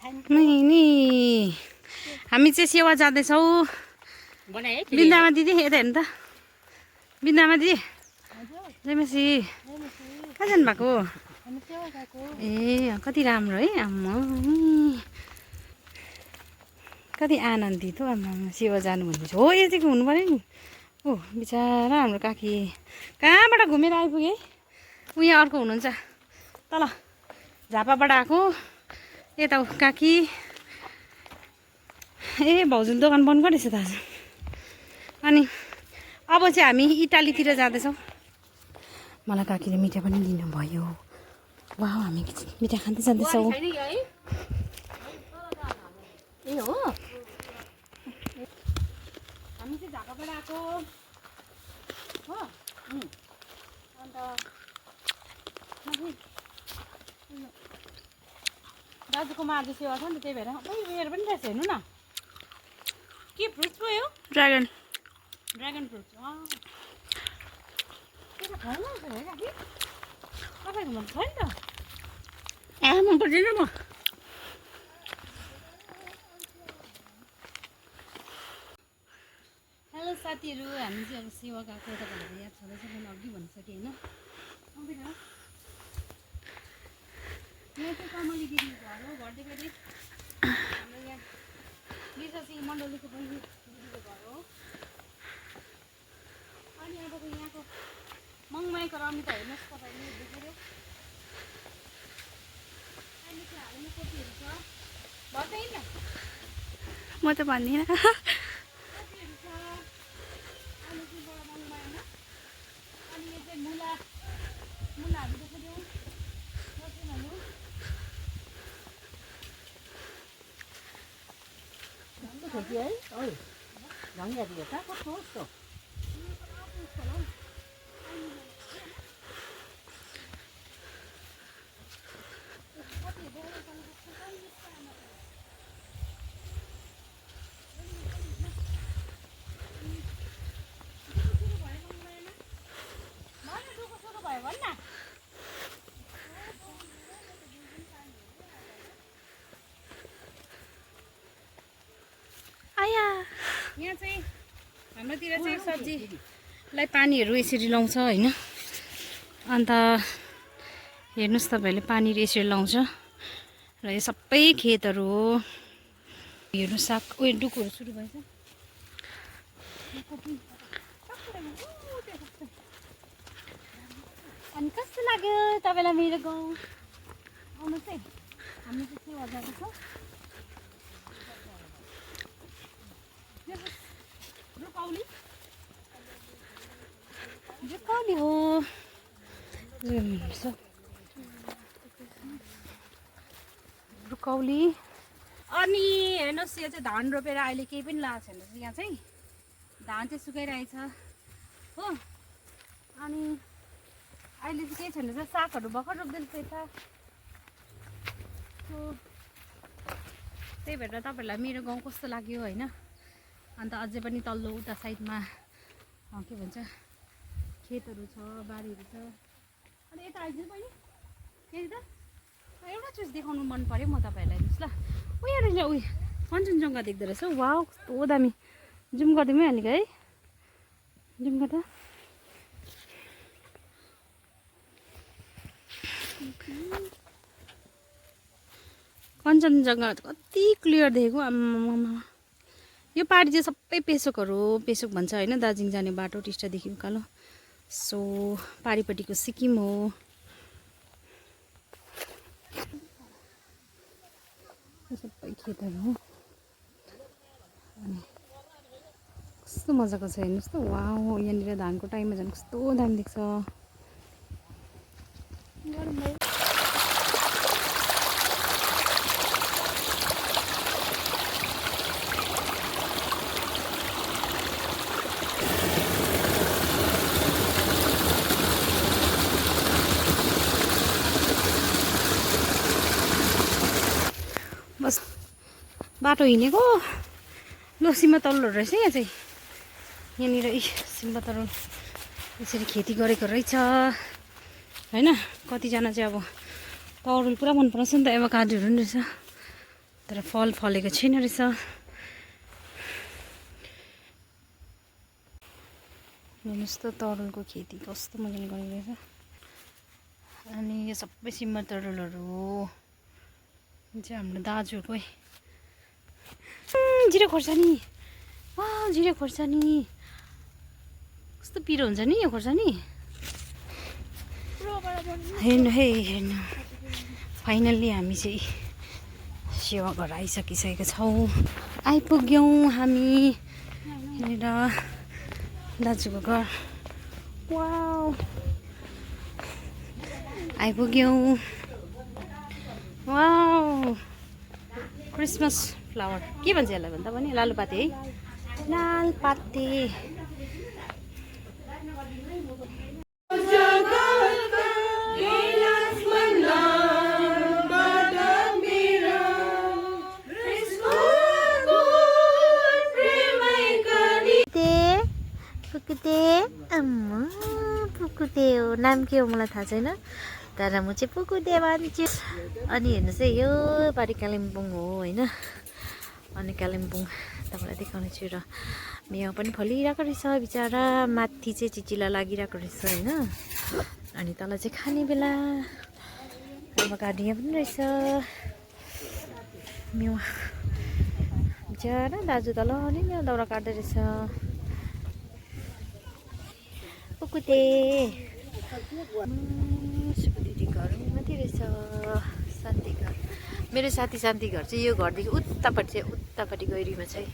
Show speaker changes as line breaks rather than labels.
नि हामी चाहिँ सेवा जाँदैछौँ बिन्दामा दिदी यता हेर्नु त बिन्दामा दिदी जयमसी कहाँ जानुभएको ए कति राम्रो है आम्मा कति आनन्दित हो आम्मा सेवा जानु भन्दैछ हो यो चाहिँ हुनु पऱ्यो नि ओ बिचरा हाम्रो काकी कहाँबाट घुमेर आइपुगे उहाँ अर्को हुनुहुन्छ तल झापाबाट आएको यता काकी ए भाउजूले दोकान बन्द गरेछ त आज अनि अब चाहिँ हामी इटालीतिर जाँदैछौँ मलाई काकीले मिठाई पनि दिनुभयो वाह हामी मिठाई खाँदै जाँदैछौँ ए हो हामी चाहिँ झापाबाट आएको हो अन्त दाजुकोमा आज सेवा छ नि त त्यही भएर उयोहरू पनि रहेछ हेर्नु न के फ्रुट पो यो ड्रागन फ्रुट त्यो त खानु है काकी तपाईँकोमा छ नि त मन पर्दैन म हेलो साथीहरू हामी चाहिँ अब सेवा गएको तपाईँहरू याद छँदैछ मैले अघि भनिसकेँ होइन यहाँ चाहिँ कमली दिदीको घर हो घरदेखि हाम्रो यहाँ लिसा सिंह मण्डलीको पनि दिदीको घर हो अनि अब यहाँको मङमाईको रमिता हेर्नुहोस् तपाईँले देखेर अहिले चाहिँ हाल्ने कोपीहरू छ भन्दैन म त भन्दिनँ कोपीहरू छ अलिकतिबाट मङमाईमा अनि यो चाहिँ मुलाहरू देखेर है झङ्गा दियो त कस्तो कस्तो यहाँ चाहिँ हाम्रोतिर चाहिँ सब्जीलाई पानीहरू यसरी लाउँछ होइन अन्त हेर्नुहोस् तपाईँहरूले पानीहरू यसरी लाउँछ र यो सबै खेतहरू हो हेर्नु साग उयो डुकुहरू सुरु भएछ अनि कस्तो लाग्यो तपाईँलाई मेरो गाउँ आउनु चाहिँ हामी चाहिँ सेवा जाँदैछौँ ब्रोकौली हो ब्रोकौली अनि हेर्नुहोस् यो चाहिँ धान रोपेर अहिले केही पनि लागेको छैन यहाँ चाहिँ धान चाहिँ सुकाइरहेछ हो अनि अहिले चाहिँ केही छैन सागहरू भर्खर रोप्दैछ यता त्यही भएर तपाईँहरूलाई मेरो गाउँ कस्तो लाग्यो होइन अन्त अझै पनि तल्लो उता साइडमा के भन्छ खेतहरू छ बारीहरू छ अनि यता आइदिनु पनि फेरि त एउटा चिज देखाउनु मन पऱ्यो म तपाईँहरूलाई हेर्नुहोस् ल उयो रहेछ उयो कञ्चनजङ्घा देख्दो रहेछ वाउ कस्तो दामी जुम गरिदिउँ है अलिक है जुम गर्दा कञ्चनजङ्घा कति क्लियर देखेको आम्मामा यो पारी चाहिँ सबै पेसोकहरू पेसोक भन्छ होइन दार्जिलिङ जाने बाटो टिस्टादेखि उकालो सो पारिपट्टिको सिक्किम हो सबै खेतहरू हो अनि कस्तो मजाको छ हेर्नुहोस् त वाउ यहाँनिर धानको टाइममा झन् कस्तो दामी देख्छ बस बाटो हिँडेको लो सिम्बा तरुलहरू रहेछ यहाँ चाहिँ यहाँनिर सिम्बा तरुल यसरी खेती गरेको रहेछ होइन कतिजना चाहिँ अब तरुल पुरा मन पराउँछ नि त एभोकाडोहरू पनि रहेछ तर फल फलेको छैन रहेछ। हेर्नुहोस् त तरुलको खेती कस्तो मजाले गरेको रहेछ। अनि यो सबै सिमल तरुलहरू हो, चाहिँ हाम्रो दाजुहरूकै। जिरे खोर्सानी, वा जिरे खोर्सानी कस्तो पिरो हुन्छ नि यो खोर्सानी। हेर्नु है हेर्नु, फाइनल्ली हामी चाहिँ सेवा घर आइसकिसकेका छौँ। आइपुग्यौँ हामी यहाँनिर दाजुको घर। वाउ आइपुग्यौँ। वाउ क्रिसमस फ्लावर के भन्छ यसलाई भन्दा पनि लालुपाते है, लालपाते।
पुकुते अम्मा पुकुते हो, नाम के हो मलाई थाहा छैन, तर म चाहिँ पुकुते भन्छु। अनि हेर्नुहोस् है यो पारि कालिम्पोङ हो होइन। अनि कालिम्पोङ तपाईँलाई देखाउने छु। र मेवा पनि फलिरहेको रहेछ बिचरा, माथि चाहिँ चिचिला लागिरहेको रहेछ होइन। अनि तल चाहिँ खाने बेला अब काटिया पनि रहेछ मेवा। बिचरा दाजु तल नि मेवा दाउरा काट्दै रहेछ। पुकुते सुकुटी घर माथि रहेछ शान्ति घर। मेरो साथी शान्ति घर चाहिँ यो घरदेखि उतापट्टि चाहिँ उतापट्टि गहिरीमा चाहिँ